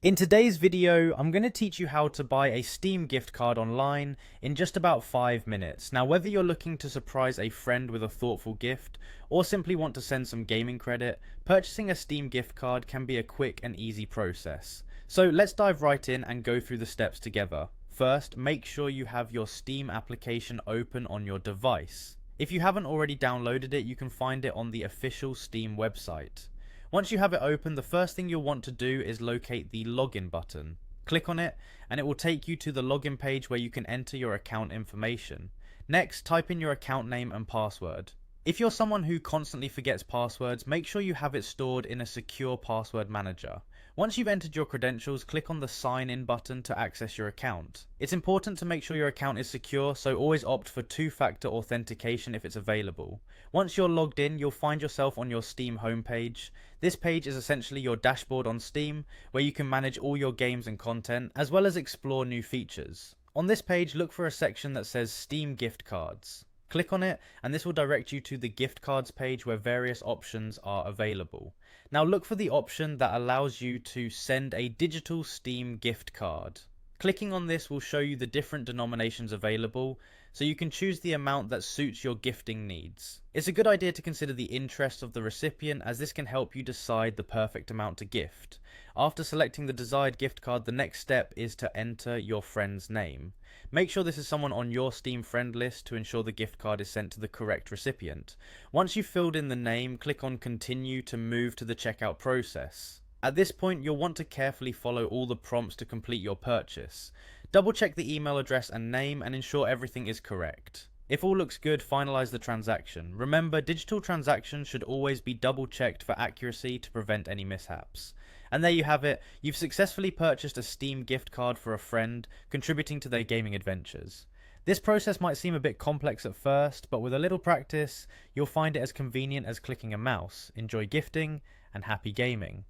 In today's video, I'm going to teach you how to buy a Steam gift card online in just about 5 minutes. Now, whether you're looking to surprise a friend with a thoughtful gift or simply want to send some gaming credit, purchasing a Steam gift card can be a quick and easy process. So let's dive right in and go through the steps together. First, make sure you have your Steam application open on your device. If you haven't already downloaded it, you can find it on the official Steam website. Once you have it open, the first thing you'll want to do is locate the login button. Click on it and it will take you to the login page where you can enter your account information. Next, type in your account name and password. If you're someone who constantly forgets passwords, make sure you have it stored in a secure password manager. Once you've entered your credentials, click on the sign in button to access your account. It's important to make sure your account is secure, so always opt for two-factor authentication if it's available. Once you're logged in, you'll find yourself on your Steam homepage. This page is essentially your dashboard on Steam, where you can manage all your games and content, as well as explore new features. On this page, look for a section that says Steam gift cards. Click on it and this will direct you to the gift cards page where various options are available. Now look for the option that allows you to send a digital Steam gift card. Clicking on this will show you the different denominations available, so you can choose the amount that suits your gifting needs. It's a good idea to consider the interests of the recipient, as this can help you decide the perfect amount to gift. After selecting the desired gift card, the next step is to enter your friend's name. Make sure this is someone on your Steam friend list to ensure the gift card is sent to the correct recipient. Once you've filled in the name, click on Continue to move to the checkout process. At this point, you'll want to carefully follow all the prompts to complete your purchase. Double check the email address and name and ensure everything is correct. If all looks good, finalize the transaction. Remember, digital transactions should always be double checked for accuracy to prevent any mishaps. And there you have it, you've successfully purchased a Steam gift card for a friend, contributing to their gaming adventures. This process might seem a bit complex at first, but with a little practice, you'll find it as convenient as clicking a mouse. Enjoy gifting and happy gaming.